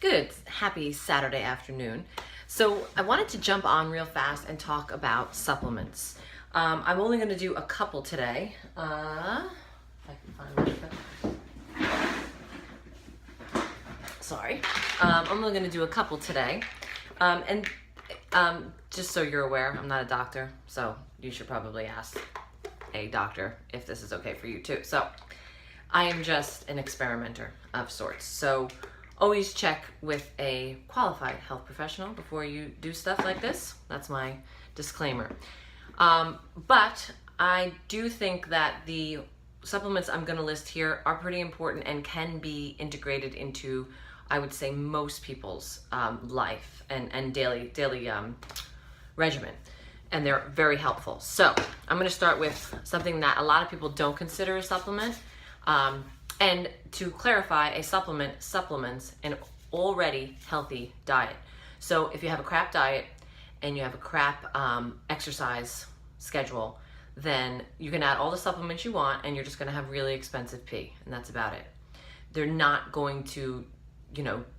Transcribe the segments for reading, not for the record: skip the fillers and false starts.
Good, happy Saturday afternoon. So I wanted to jump on real fast and talk about supplements. I'm only going to do a couple today. If I can find my Sorry. I'm only going to do a couple today. And just so you're aware, I'm not a doctor, so you should probably ask a doctor if this is okay for you too. So I am just an experimenter of sorts. So always check with a qualified health professional before you do stuff like this. That's my disclaimer. But I do think that the supplements I'm going to list here are pretty important and can be integrated into, I would say, most people's life and daily regimen. And they're very helpful. So I'm going to start with something that a lot of people don't consider a supplement. And to clarify, a supplement supplements an already healthy diet. So if you have a crap diet and you have a crap exercise schedule, then you can add all the supplements you want and you're just going to have really expensive pee, and that's about it. They're not going to,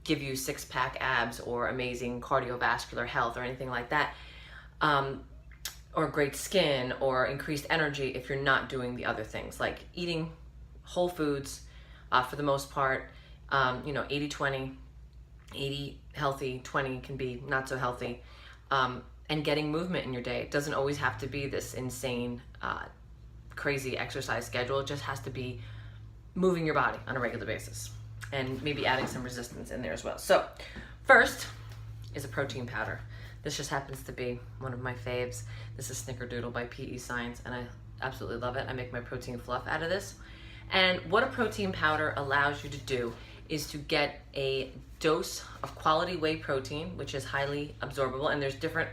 give you six-pack abs or amazing cardiovascular health or anything like that, or great skin or increased energy if you're not doing the other things, like eating whole foods, for the most part, 80-20, 80 healthy, 20 can be not so healthy, and getting movement in your day. It doesn't always have to be this insane, crazy exercise schedule. It just has to be moving your body on a regular basis and maybe adding some resistance in there as well. So first is a protein powder. This just happens to be one of my faves. This is Snickerdoodle by PE Science, and I absolutely love it. I make my protein fluff out of this. And what a protein powder allows you to do is to get a dose of quality whey protein, which is highly absorbable. And there's different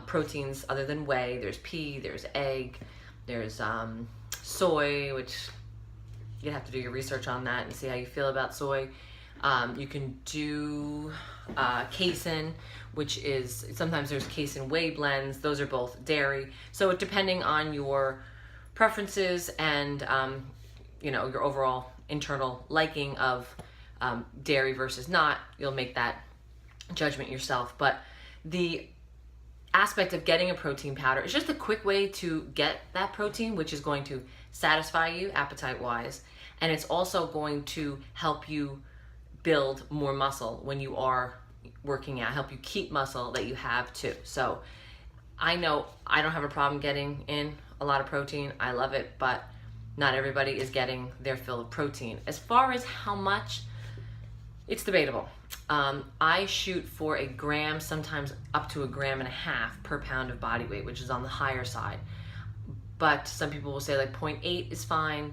proteins other than whey. There's pea, there's egg, there's soy, which you have to do your research on that and see how you feel about soy. You can do casein, which is, sometimes there's casein whey blends. Those are both dairy. So depending on your preferences and your overall internal liking of dairy versus not, you'll make that judgment yourself. But the aspect of getting a protein powder is just a quick way to get that protein, which is going to satisfy you appetite-wise, and it's also going to help you build more muscle when you are working out, help you keep muscle that you have too. So I know I don't have a problem getting in a lot of protein. I love it, but not everybody is getting their fill of protein. As far as how much, it's debatable. I shoot for a gram, sometimes up to 1.5 grams per pound of body weight, which is on the higher side. But some people will say like 0.8 is fine.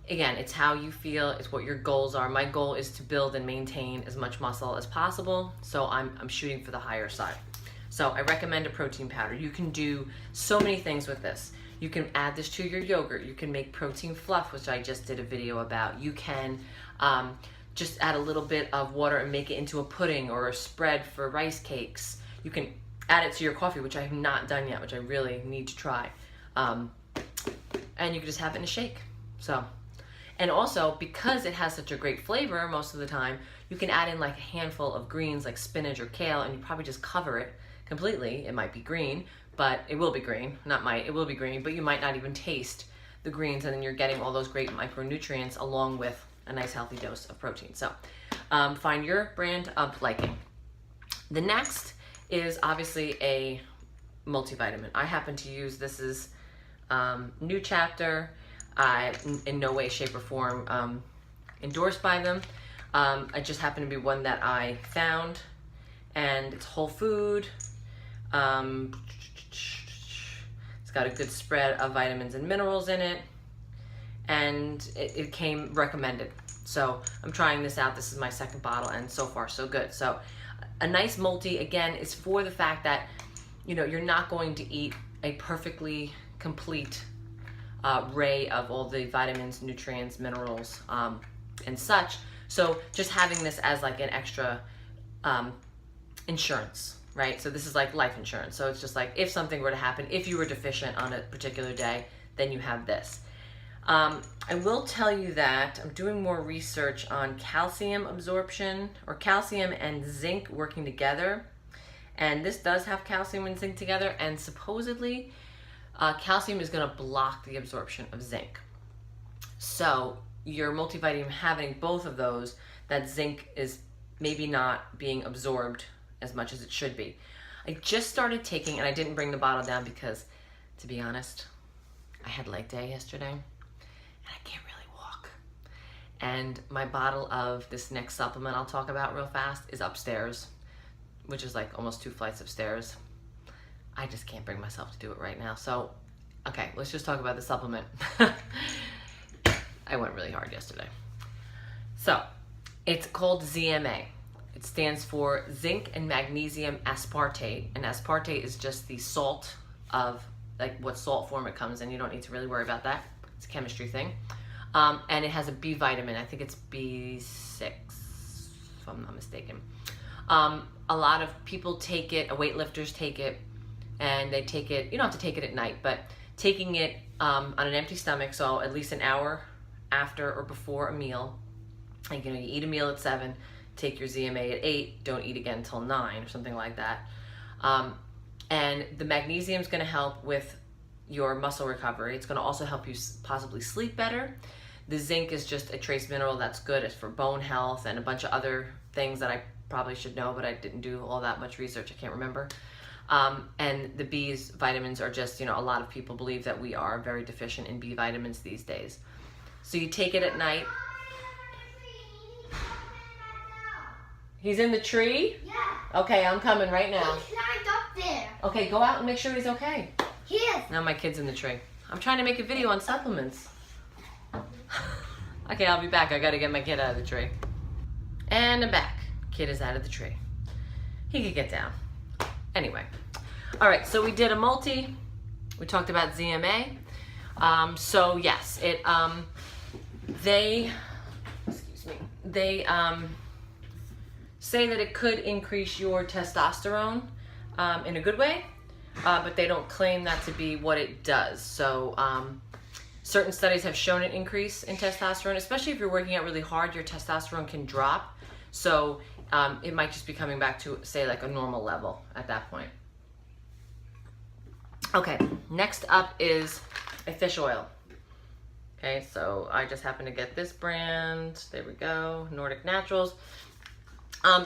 Again, it's how you feel, it's what your goals are. My goal is to build and maintain as much muscle as possible, so I'm shooting for the higher side. So I recommend a protein powder. You can do so many things with this. You can add this to your yogurt. You can make protein fluff, which I just did a video about. You can just add a little bit of water and make it into a pudding or a spread for rice cakes. You can add it to your coffee, which I have not done yet, which I really need to try. And you can just have it in a shake. And also, because it has such a great flavor most of the time, you can add in like a handful of greens like spinach or kale, and you probably just cover it completely. It might be green, but it will be green. It will be green, but you might not even taste the greens, and then you're getting all those great micronutrients along with a nice healthy dose of protein. So find your brand of liking. The next is obviously a multivitamin. I happen to use, this is New Chapter. In no way, shape, or form endorsed by them. It just happened to be one that I found, and it's whole food. It's got a good spread of vitamins and minerals in it, and it came recommended. So I'm trying this out. This is my second bottle, and so far so good. So a nice multi, again, is for the fact that you're not going to eat a perfectly complete array of all the vitamins, nutrients, minerals, and such. So just having this as like an extra insurance, right? So this is like life insurance. So it's just like if something were to happen, if you were deficient on a particular day, then you have this. I will tell you that I'm doing more research on calcium absorption, or calcium and zinc working together. And this does have calcium and zinc together, and supposedly calcium is going to block the absorption of zinc. So your multivitamin having both of those, that zinc is maybe not being absorbed as much as it should be. I just started taking, and I didn't bring the bottle down because, to be honest, I had leg day yesterday and I can't really walk. And my bottle of this next supplement I'll talk about real fast is upstairs, which is like almost 2 flights of stairs. I just can't bring myself to do it right now. So, okay, let's just talk about the supplement. I went really hard yesterday. So, it's called ZMA. It stands for zinc and magnesium aspartate. And aspartate is just the salt of, like, what salt form it comes in. You don't need to really worry about that. It's a chemistry thing. And it has a B vitamin. I think it's B6, if I'm not mistaken. A lot of people take it, weightlifters take it, and they take it, you don't have to take it at night, but taking it on an empty stomach, so at least an hour after or before a meal. Like, you know, you eat a meal at 7, take your ZMA at 8, don't eat again until 9 or something like that. And the magnesium is going to help with your muscle recovery. It's going to also help you possibly sleep better. The zinc is just a trace mineral that's good. It's for bone health and a bunch of other things that I probably should know, but I didn't do all that much research. I can't remember. And the B's vitamins are just, you know, a lot of people believe that we are very deficient in B vitamins these days. So you take it at night. He's in the tree? Yeah. Okay, I'm coming right now. He climbed up there. Okay, go out and make sure he's okay. He is. Now my kid's in the tree. I'm trying to make a video on supplements. Okay, I'll be back. I gotta get my kid out of the tree. And I'm back. Kid is out of the tree. He could get down. Anyway. All right, so we did a multi. We talked about ZMA. So yes, they say that it could increase your testosterone in a good way, but they don't claim that to be what it does. So certain studies have shown an increase in testosterone, especially if you're working out really hard, your testosterone can drop. So it might just be coming back to, say, like a normal level at that point. Okay, next up is a fish oil. Okay, so I just happened to get this brand. There we go, Nordic Naturals.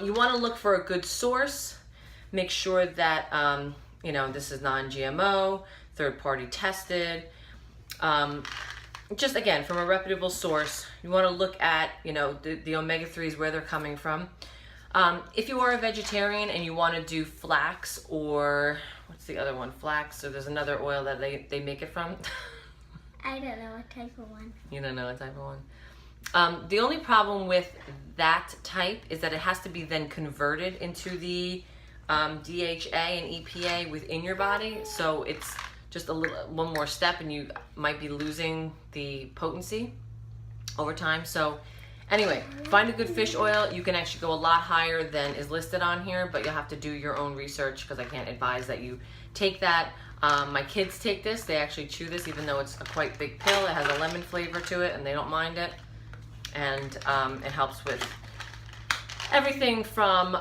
You want to look for a good source. Make sure that, you know, this is non-GMO, third-party tested. Just, again, from a reputable source. You want to look at, you know, the omega-3s, where they're coming from. If you are a vegetarian and you want to do flax, or, what's the other one? Flax, so there's another oil that they make it from. I don't know what type of one. You don't know what type of one? The only problem with that type is that it has to be then converted into the DHA and EPA within your body. So it's just one more step, and you might be losing the potency over time. So anyway, find a good fish oil. You can actually go a lot higher than is listed on here, but you'll have to do your own research because I can't advise that you take that. My kids take this. They actually chew this, even though it's a quite big pill. It has a lemon flavor to it, and they don't mind it. And it helps with everything from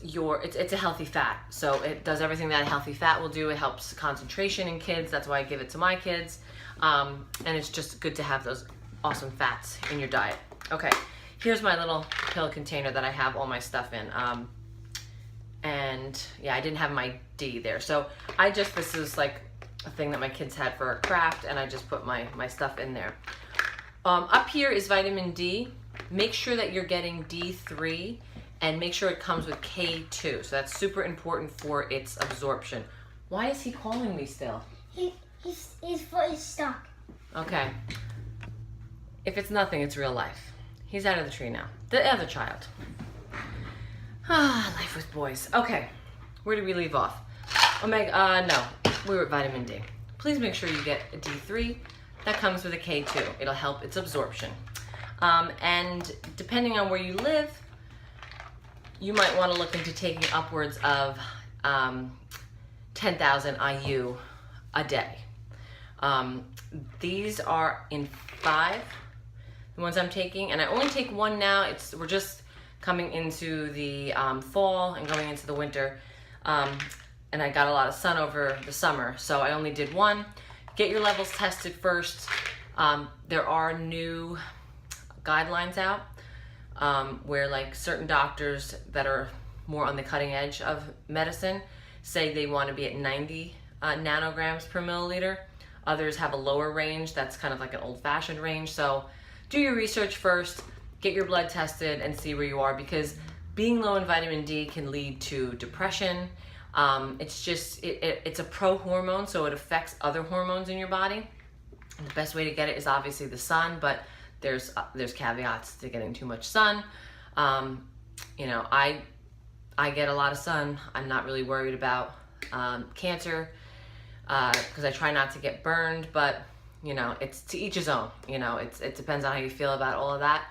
it's a healthy fat. So it does everything that a healthy fat will do. It helps concentration in kids. That's why I give it to my kids. And it's just good to have those awesome fats in your diet. Okay, here's my little pill container that I have all my stuff in. And yeah, I didn't have my D there. So this is like a thing that my kids had for a craft, and I just put my stuff in there. Up here is vitamin D. Make sure that you're getting D3, and make sure it comes with K2. So that's super important for its absorption. Why is he calling me still? His foot is stuck. Okay. If it's nothing, it's real life. He's out of the tree now. The other child. Ah, life with boys. Okay, where did we leave off? No, we were at vitamin D. Please make sure you get a D3. That comes with a K2. It'll help its absorption. And depending on where you live, you might want to look into taking upwards of 10,000 IU a day. These are in 5, the ones I'm taking, and I only take one now. We're just coming into the fall and going into the winter, and I got a lot of sun over the summer, so I only did one. Get your levels tested first. There are new guidelines out where like certain doctors that are more on the cutting edge of medicine say they want to be at 90 nanograms per milliliter. Others have a lower range that's kind of like an old-fashioned range. So do your research first, get your blood tested, and see where you are, because being low in vitamin D can lead to depression. It's a pro-hormone, so it affects other hormones in your body. And the best way to get it is obviously the sun, but there's caveats to getting too much sun. You know, I get a lot of sun. I'm not really worried about cancer because I try not to get burned, but you know, it's to each his own. You know, it depends on how you feel about all of that.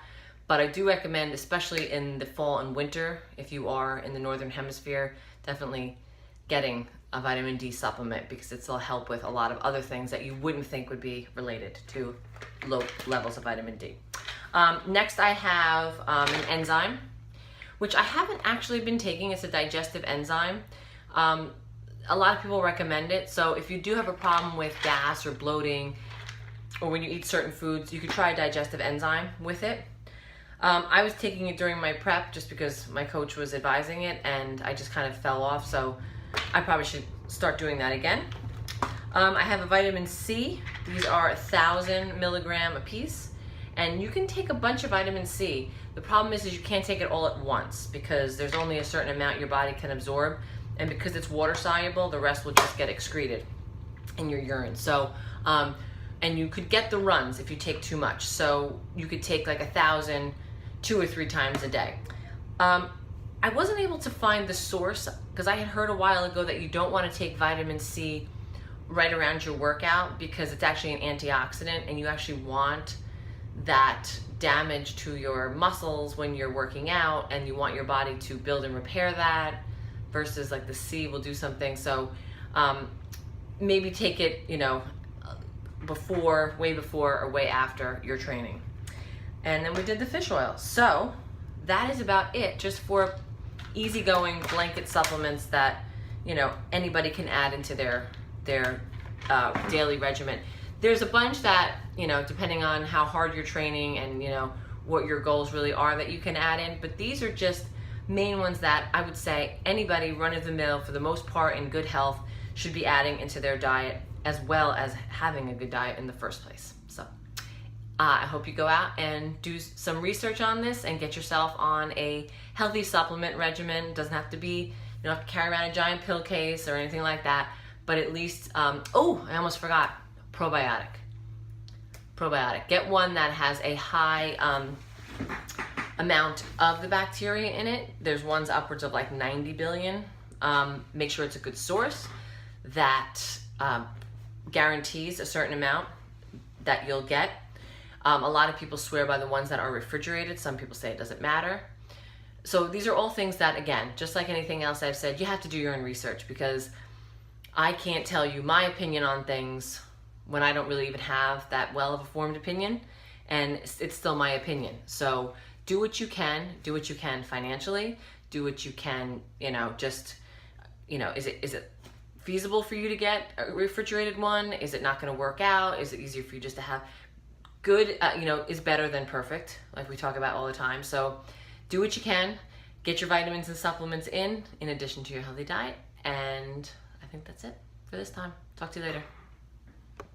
But I do recommend, especially in the fall and winter, if you are in the northern hemisphere, definitely getting a vitamin D supplement, because it'll help with a lot of other things that you wouldn't think would be related to low levels of vitamin D. Next I have an enzyme, which I haven't actually been taking. It's a digestive enzyme. A lot of people recommend it. So if you do have a problem with gas or bloating, or when you eat certain foods, you could try a digestive enzyme with it. I was taking it during my prep just because my coach was advising it, and I just kind of fell off, so I probably should start doing that again. I have a vitamin C. These are 1,000 milligram a piece, and you can take a bunch of vitamin C. The problem is you can't take it all at once, because there's only a certain amount your body can absorb, and because it's water soluble, the rest will just get excreted in your urine. So, and you could get the runs if you take too much. So you could take like 1,000 2 or 3 times a day. I wasn't able to find the source, because I had heard a while ago that you don't want to take vitamin C right around your workout, because it's actually an antioxidant, and you actually want that damage to your muscles when you're working out, and you want your body to build and repair that, versus like the C will do something. So maybe take it, you know, before, way before or way after your training. And then we did the fish oil. So that is about it, just for easygoing blanket supplements that, you know, anybody can add into their daily regimen. There's a bunch that, you know, depending on how hard you're training and, you know, what your goals really are, that you can add in. But these are just main ones that I would say anybody run-of-the-mill, for the most part in good health, should be adding into their diet, as well as having a good diet in the first place. So I hope you go out and do some research on this and get yourself on a healthy supplement regimen. It doesn't have to be, you don't have to carry around a giant pill case or anything like that, but at least, oh, I almost forgot, probiotic. Get one that has a high amount of the bacteria in it. There's ones upwards of like 90 billion. Make sure it's a good source that guarantees a certain amount that you'll get. A lot of people swear by the ones that are refrigerated. Some people say it doesn't matter. So these are all things that, again, just like anything else I've said, you have to do your own research, because I can't tell you my opinion on things when I don't really even have that well of a formed opinion, and it's still my opinion. So do what you can financially, do what you can, you know, just, you know, is it feasible for you to get a refrigerated one? Is it not going to work out? Is it easier for you just to have good, you know, is better than perfect, like we talk about all the time. So do what you can, get your vitamins and supplements in addition to your healthy diet, and I think that's it for this time. Talk to you later.